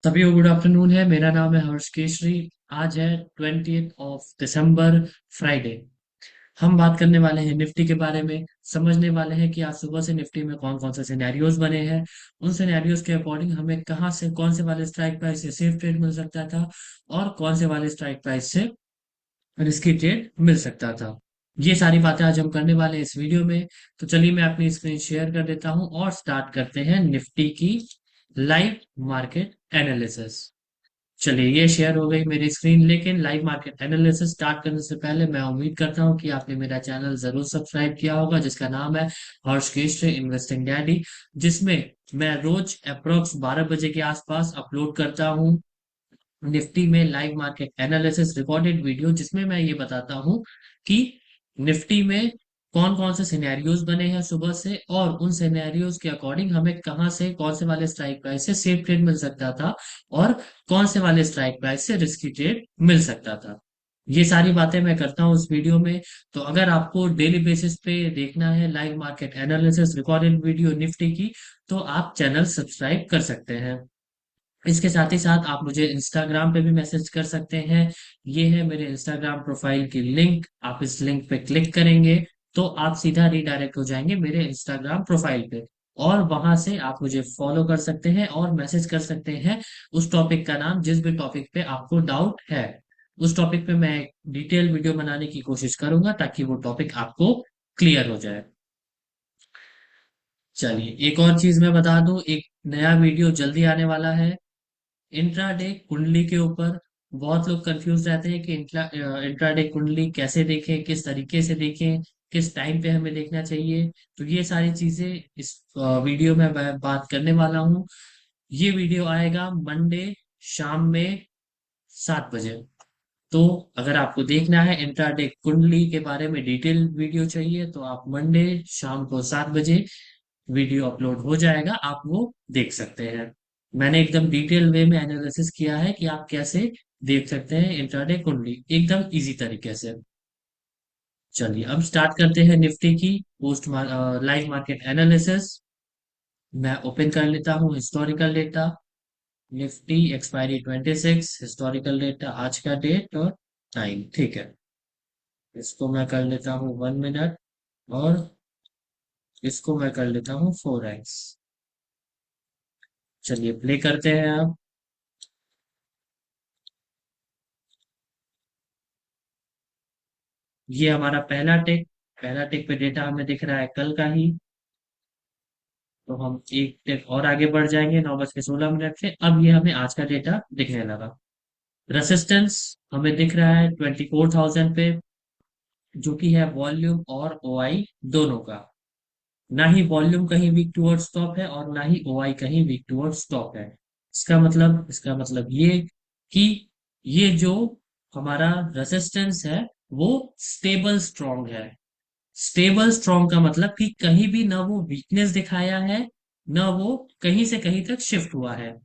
सभी को good afternoon है। मेरा नाम है हर्ष केशरी। आज है 20 दिसंबर, फ्राइडे। हम बात करने वाले हैं निफ्टी के बारे में। समझने वाले हैं कि आज सुबह से निफ्टी में कौन कौन से सिनेरियोज बने हैं। उन सिनेरियोज के अकॉर्डिंग हमें कहाँ से कौन से वाले स्ट्राइक प्राइस से सेफ ट्रेड मिल सकता था और कौन से वाले स्ट्राइक प्राइस से रिस्की ट्रेड मिल सकता था। ये सारी बातें आज हम करने वाले हैं इस वीडियो में। तो चलिए मैं अपनी स्क्रीन शेयर कर देता हूं और स्टार्ट करते हैं निफ्टी की लाइव मार्केट एनालिसिस। चलिए ये शेयर हो गई मेरी स्क्रीन, लेकिन लाइव मार्केट एनालिसिस स्टार्ट करने से पहले मैं उम्मीद करता हूं कि आपने मेरा चैनल जरूर सब्सक्राइब किया होगा, जिसका नाम है हर्ष केशरी इन्वेस्टिंग डैडी, जिसमें मैं रोज अप्रोक्स 12 बजे के आसपास अपलोड करता हूं निफ्टी में live market analysis recorded video, जिसमें मैं ये बताता हूं कि निफ्टी में कौन कौन से सिनेरियोज बने हैं सुबह से, और उन सिनेरियोज के अकॉर्डिंग हमें कहां से कौन से वाले स्ट्राइक प्राइस से सेफ ट्रेड मिल सकता था और कौन से वाले स्ट्राइक प्राइस से रिस्की ट्रेड मिल सकता था। ये सारी बातें मैं करता हूँ इस वीडियो में। तो अगर आपको डेली बेसिस पे देखना है live market analysis recorded video Nifty की, तो आप चैनल सब्सक्राइब कर सकते हैं। इसके साथ ही साथ आप मुझे इंस्टाग्राम पे भी मैसेज कर सकते हैं। ये है मेरे इंस्टाग्राम प्रोफाइल की लिंक। आप इस लिंक पे क्लिक करेंगे तो आप सीधा रिडायरेक्ट हो जाएंगे मेरे इंस्टाग्राम प्रोफाइल पे, और वहां से आप मुझे फॉलो कर सकते हैं और मैसेज कर सकते हैं उस टॉपिक का नाम, जिस भी टॉपिक पे आपको डाउट है। उस टॉपिक पे मैं डिटेल वीडियो बनाने की कोशिश करूंगा ताकि वो टॉपिक आपको क्लियर हो जाए। चलिए एक और चीज मैं बता दूं, एक नया वीडियो जल्दी आने वाला है इंट्राडे कुंडली के ऊपर। बहुत लोग कंफ्यूज रहते हैं कि इंट्राडे कुंडली कैसे देखें, किस तरीके से देखें, किस टाइम पे हमें देखना चाहिए। तो ये सारी चीजें इस वीडियो में मैं बात करने वाला हूँ। ये वीडियो आएगा मंडे शाम में 7 बजे। तो अगर आपको देखना है इंट्राडे कुंडली के बारे में डिटेल वीडियो चाहिए, तो आप मंडे शाम को 7 बजे वीडियो अपलोड हो जाएगा, आप वो देख सकते हैं। मैंने एकदम डिटेल वे में एनालिसिस किया है कि आप कैसे देख सकते हैं इंट्राडे कुंडली एकदम इजी तरीके से। चलिए अब स्टार्ट करते हैं निफ्टी की पोस्ट लाइव मार्केट एनालिसिस। मैं ओपन कर लेता हूँ historical data. Nifty expiry 26, historical data आज का डेट और टाइम, ठीक है। इसको मैं कर लेता हूँ 1 मिनट और इसको मैं कर लेता हूँ 4x। चलिए प्ले करते हैं अब। ये हमारा पहला टिक पे डेटा हमें दिख रहा है कल का ही। तो हम एक टिक और आगे बढ़ जाएंगे 9:16 से। अब ये हमें आज का डेटा दिखने लगा। रेसिस्टेंस हमें दिख रहा है 24,000 पे, जो कि है वॉल्यूम और ओआई दोनों का। ना ही वॉल्यूम कहीं वीक टुवर्ड स्टॉप है और ना ही ओआई कहीं वीक टुवर्ड स्टॉप है। इसका मतलब ये कि ये जो हमारा रेसिस्टेंस है वो स्टेबल स्ट्रॉन्ग है। स्टेबल स्ट्रॉन्ग का मतलब कि कहीं भी ना वो वीकनेस दिखाया है, ना वो कहीं से कहीं तक शिफ्ट हुआ है।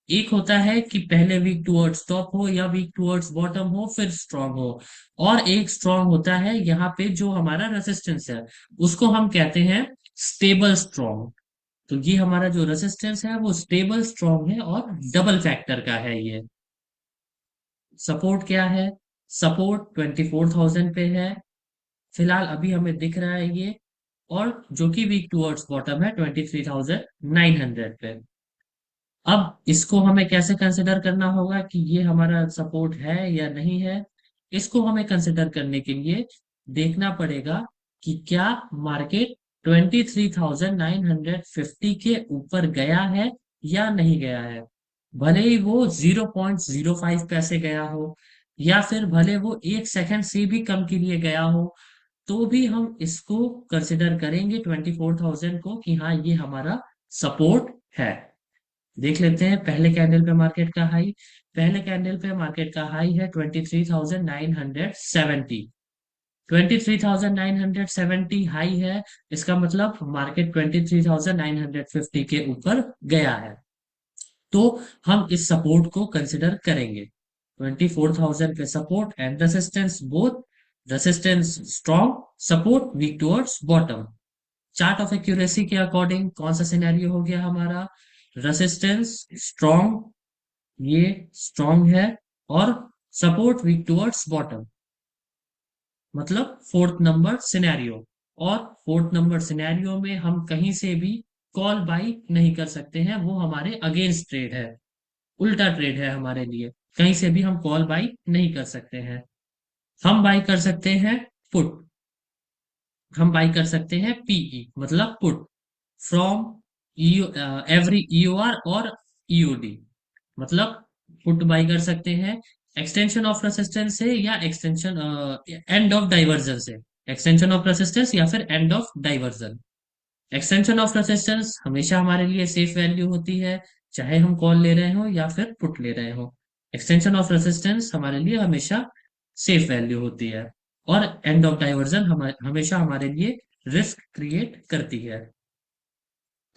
एक होता है कि पहले वीक टुवर्ड्स टॉप हो या वीक टुवर्ड्स बॉटम हो फिर स्ट्रांग हो, और एक स्ट्रांग होता है यहाँ पे जो हमारा रेसिस्टेंस है, उसको हम कहते हैं स्टेबल स्ट्रांग। तो ये हमारा जो रेसिस्टेंस है वो स्टेबल स्ट्रांग है और डबल फैक्टर का है ये। सपोर्ट क्या है? सपोर्ट 24,000 पे है फिलहाल, अभी हमें दिख रहा है ये। और जो कि वीक टुवर्ड्स बॉटम है 23,900 पे। अब इसको हमें कैसे कंसिडर करना होगा कि ये हमारा सपोर्ट है या नहीं है? इसको हमें कंसिडर करने के लिए देखना पड़ेगा कि क्या मार्केट 23,950 के ऊपर गया है या नहीं गया है। भले ही वो 0.05 पैसे गया हो, या फिर भले वो 1 सेकंड से भी कम के लिए गया हो, तो भी हम इसको कंसिडर करेंगे 24,000 को कि हाँ ये हमारा सपोर्ट है। देख लेते हैं पहले कैंडल पे मार्केट का हाई। पहले कैंडल पे मार्केट का हाई है 23,970। 23,970 हाई है, इसका मतलब मार्केट 23,950 के ऊपर गया है। तो हम इस सपोर्ट को कंसिडर करेंगे। 24,000 पे support and resistance both. Resistance strong, support weak towards bottom. Chart of accuracy के अकॉर्डिंग कौन सा सिनेरियो हो गया हमारा? रेसिस्टेंस स्ट्रॉन्ग, ये स्ट्रॉन्ग है, और सपोर्ट वीक टुवर्ड्स बॉटम, मतलब फोर्थ नंबर सिनेरियो। और फोर्थ नंबर सिनेरियो में हम कहीं से भी कॉल बाई नहीं कर सकते हैं, वो हमारे अगेंस्ट ट्रेड है, उल्टा ट्रेड है हमारे लिए। कहीं से भी हम कॉल बाई नहीं कर सकते हैं। हम बाई कर सकते हैं पुट, हम बाई कर सकते हैं पीई मतलब पुट, फ्रॉम एवरी ईओआर और ईओडी, मतलब पुट बाई कर सकते हैं एक्सटेंशन ऑफ रेसिस्टेंस से या एक्सटेंशन एंड ऑफ डाइवर्जन से। एक्सटेंशन ऑफ रेसिस्टेंस या फिर end of diversion. Extension of resistance हमेशा हमारे लिए सेफ वैल्यू होती है, चाहे हम कॉल ले रहे हो या फिर पुट ले रहे हो। एक्सटेंशन ऑफ रेसिस्टेंस हमारे लिए हमेशा सेफ वैल्यू होती है, और एंड ऑफ डाइवर्जन हमेशा हमारे लिए रिस्क क्रिएट करती है।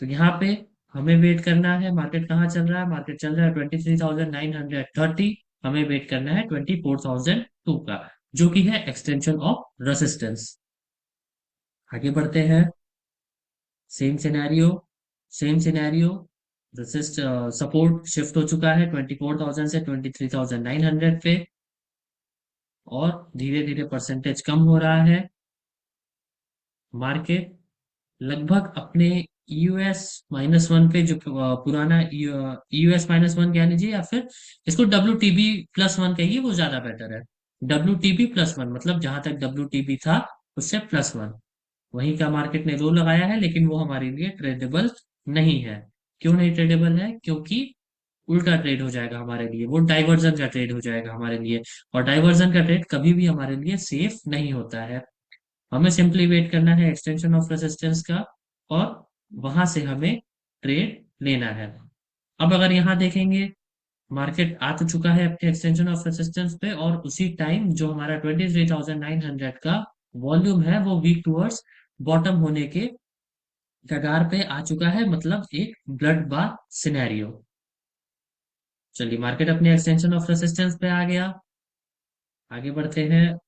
तो यहाँ पे हमें वेट करना है, मार्केट कहाँ चल रहा है, मार्केट चल रहा है 23,930। हमें वेट करना है 24,002 का, जो कि है एक्सटेंशन ऑफ रेसिस्टेंस। आगे बढ़ते हैं। Same scenario, same scenario. Resist support shift हो चुका है 24,000 से 23,900 पे, और धीरे धीरे परसेंटेज कम हो रहा है। मार्केट लगभग अपने यूएस-1 पे, जो पुराना यूएस-1 कह लीजिए, या फिर इसको WTB+1 कहिए, वो ज्यादा बेटर है। WTB+1 मतलब जहां तक WTB था उससे +1, वहीं का मार्केट ने लो लगाया है, लेकिन वो हमारे लिए ट्रेडेबल नहीं है। क्यों नहीं ट्रेडेबल है? क्योंकि उल्टा ट्रेड हो जाएगा हमारे लिए, वो डाइवर्जन का ट्रेड हो जाएगा हमारे लिए, और डाइवर्जन का ट्रेड कभी भी हमारे लिए सेफ नहीं होता है। हमें सिंपली वेट करना है एक्सटेंशन ऑफ रेजिस्टेंस का, और वहां से हमें ट्रेड लेना है। अब अगर यहाँ देखेंगे, मार्केट आ तो चुका है अपने एक्सटेंशन ऑफ रेजिस्टेंस पे, और उसी टाइम जो हमारा 23,900 का वॉल्यूम है वो वीक टूवर्ड्स बॉटम होने के कगार पे आ चुका है, मतलब एक ब्लड बाथ सिनेरियो। चलिए, मार्केट अपने एक्सटेंशन ऑफ रेजिस्टेंस पे आ गया। आगे बढ़ते हैं।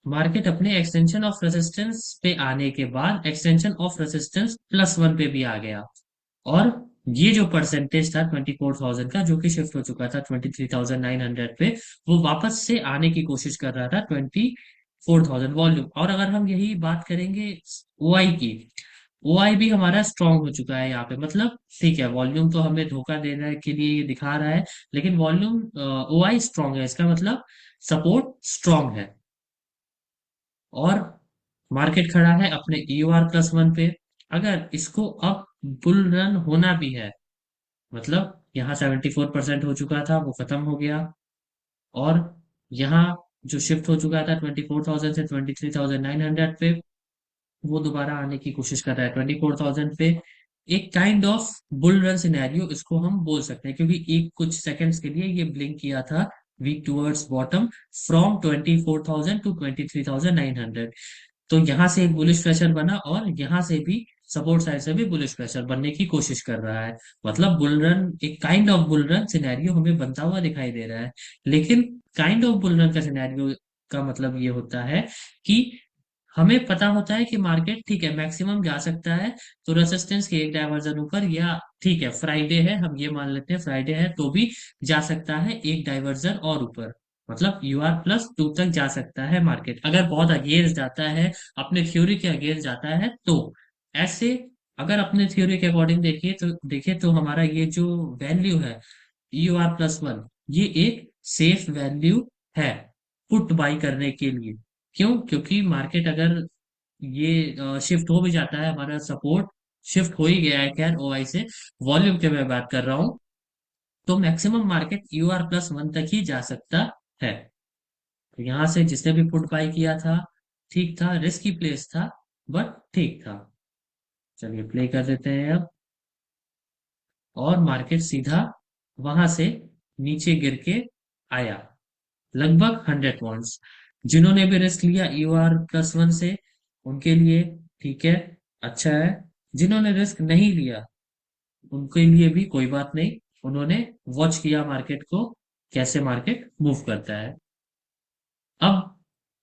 मार्केट अपने एक्सटेंशन ऑफ रेजिस्टेंस पे आने के बाद एक्सटेंशन ऑफ रेजिस्टेंस +1 पे भी आ गया, और ये जो परसेंटेज था 24,000 का, जो कि शिफ्ट हो चुका था 23,900 पे, वो वापस से आने की कोशिश कर रहा था 24,000 वॉल्यूम। और अगर हम यही बात करेंगे ओआई की, ओआई भी हमारा स्ट्रांग हो चुका है यहाँ पे, मतलब ठीक है, वॉल्यूम तो हमें धोखा देने के लिए ये दिखा रहा है, लेकिन वॉल्यूम ओआई स्ट्रांग है, इसका मतलब सपोर्ट स्ट्रांग है। और मार्केट खड़ा है अपने EOR+1 पे। अगर इसको अब बुल रन होना भी है, मतलब यहाँ 74% हो चुका था, वो खत्म हो गया, और यहाँ जो शिफ्ट हो चुका था 24,000 से 23,900 पे, वो दोबारा आने की कोशिश कर रहा है 24,000 पे। एक kind of bull run scenario इसको हम बोल सकते हैं, क्योंकि एक कुछ सेकंड्स के लिए ये ब्लिंक किया था weak towards bottom, from 24,000 to 23,900। तो यहाँ से एक बुलिश प्रेशर बना, और यहाँ से भी सपोर्ट साइड से भी बुलिश प्रेशर बनने की कोशिश कर रहा है, मतलब बुल रन, एक kind of bull run scenario हमें बनता हुआ दिखाई दे रहा है। लेकिन काइंड ऑफ बुल रन का सिनेरियो का मतलब ये होता है कि हमें पता होता है कि मार्केट ठीक है मैक्सिमम जा सकता है, तो रेसिस्टेंस के एक डायवर्जन ऊपर, या ठीक है फ्राइडे है, हम ये मान लेते हैं फ्राइडे है, तो भी जा सकता है एक डायवर्जन और ऊपर, मतलब UR+2 तक जा सकता है मार्केट, अगर बहुत अगेंस्ट जाता है, अपने थ्योरी के अगेंस्ट जाता है तो। ऐसे अगर अपने थ्योरी के अकॉर्डिंग देखिए तो हमारा ये जो वैल्यू है EOR+1, ये एक सेफ वैल्यू है पुट बाई करने के लिए। क्यों? क्योंकि मार्केट अगर ये शिफ्ट हो भी जाता है, हमारा सपोर्ट शिफ्ट हो ही गया है खैर ओआई से, वॉल्यूम के मैं बात कर रहा हूं, तो मैक्सिमम मार्केट UR+1 तक ही जा सकता है। तो यहां से जिसने भी पुट बाई किया था, ठीक था, रिस्की प्लेस था, बट ठीक था। चलिए प्ले कर देते हैं अब, और मार्केट सीधा वहां से नीचे गिर के आया, लगभग 100 पॉइंट्स। जिन्होंने भी रिस्क लिया EOR+1 से, उनके लिए ठीक है, अच्छा है। जिन्होंने रिस्क नहीं लिया, उनके लिए भी कोई बात नहीं, उन्होंने वॉच किया मार्केट को, कैसे मार्केट मूव करता है। अब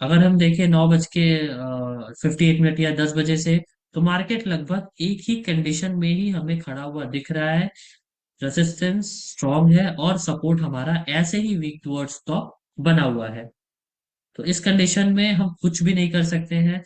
अगर हम देखें 9:58 या 10 बजे से, तो मार्केट लगभग एक ही कंडीशन में ही हमें खड़ा हुआ दिख रहा है। रेसिस्टेंस स्ट्रांग है और सपोर्ट हमारा ऐसे ही वीक टुवर्ड्स टॉप बना हुआ है। तो इस कंडीशन में हम कुछ भी नहीं कर सकते हैं।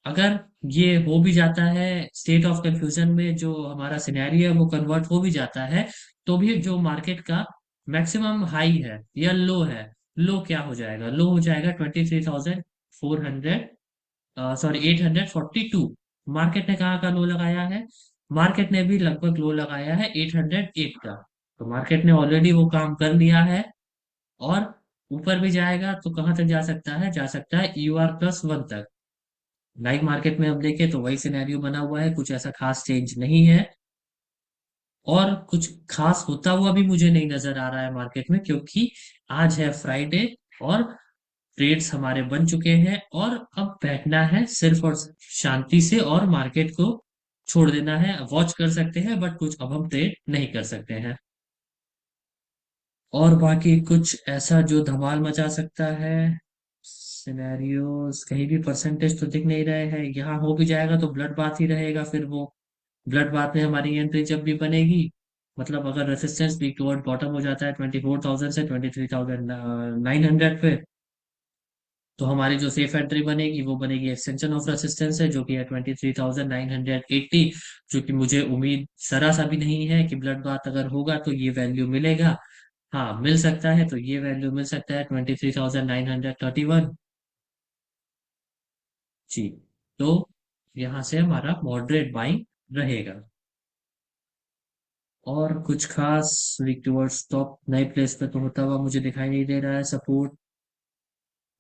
अगर ये हो भी जाता है, स्टेट ऑफ कंफ्यूजन में जो हमारा सिनेरियो है वो कन्वर्ट हो भी जाता है, तो भी जो मार्केट का मैक्सिमम हाई है या लो है, लो क्या हो जाएगा, लो हो जाएगा 23,400, सॉरी 842। मार्केट ने कहाँ का लो लगाया है, मार्केट ने भी लगभग लो लगाया है 808 का। तो मार्केट ने ऑलरेडी वो काम कर लिया है। और ऊपर भी जाएगा तो कहाँ तक जा सकता है, जा सकता है EUR+1 तक। लाइव मार्केट में हम देखें तो वही सिनेरियो बना हुआ है, कुछ ऐसा खास चेंज नहीं है। और कुछ खास होता हुआ भी मुझे नहीं नजर आ रहा है मार्केट में, क्योंकि आज है फ्राइडे और ट्रेड्स हमारे बन चुके हैं। और अब बैठना है सिर्फ और शांति से, और मार्केट को छोड़ देना है। वॉच कर सकते हैं बट कुछ अब हम ट्रेड नहीं कर सकते हैं। और बाकी कुछ ऐसा जो धमाल मचा सकता है, सिनेरियोस कहीं भी परसेंटेज तो दिख नहीं रहे हैं। यहाँ हो भी जाएगा तो ब्लड बाथ ही रहेगा, फिर वो ब्लड बाथ में हमारी एंट्री जब भी बनेगी, मतलब अगर रेसिस्टेंस वीक टुवर्ड बॉटम हो जाता है 24,000 से 23,900 पे, तो हमारी जो सेफ एंट्री बनेगी वो बनेगी एक्सटेंशन ऑफ रेसिस्टेंस है, जो कि है 23,980। जो कि मुझे उम्मीद जरा सा भी नहीं है कि ब्लड बाथ अगर होगा तो ये वैल्यू मिलेगा। हाँ, मिल सकता है, तो ये वैल्यू मिल सकता है 23,931 जी। तो यहाँ से हमारा मॉडरेट बाइंग रहेगा। और कुछ खास वीक टुवर्ड्स टॉप नए प्लेस पे तो होता हुआ मुझे दिखाई नहीं दे रहा है सपोर्ट।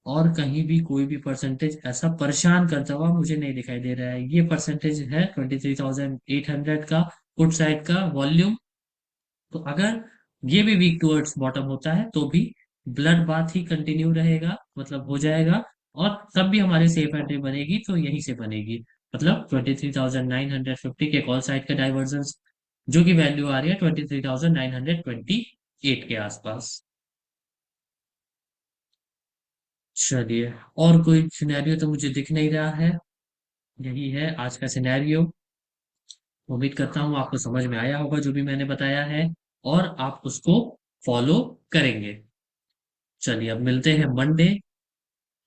और कहीं भी कोई भी परसेंटेज ऐसा परेशान करता हुआ मुझे नहीं दिखाई दे रहा है। ये परसेंटेज है 23,800 का, पुट साइड का वॉल्यूम। तो अगर ये भी वीक टुवर्ड्स बॉटम होता है तो भी ब्लड बाथ ही कंटिन्यू रहेगा, मतलब हो जाएगा। और तब भी हमारी सेफ एंट्री बनेगी तो यहीं से बनेगी, मतलब 23,950 के कॉल साइड का डाइवर्जेंस, जो कि वैल्यू आ रही है 23,928 के आसपास। चलिए, और कोई सिनेरियो तो मुझे दिख नहीं रहा है। यही है आज का सिनेरियो। उम्मीद करता हूँ आपको समझ में आया होगा जो भी मैंने बताया है, और आप उसको फॉलो करेंगे। चलिए, अब मिलते हैं मंडे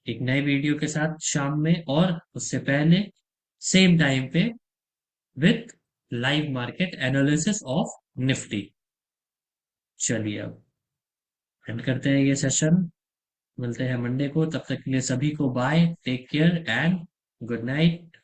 एक नए वीडियो के साथ शाम में, और उससे पहले सेम टाइम पे with live market analysis of Nifty. चलिए, अब एंड करते हैं ये सेशन। मिलते हैं मंडे को, तब तक के लिए सभी को bye, take care and good night.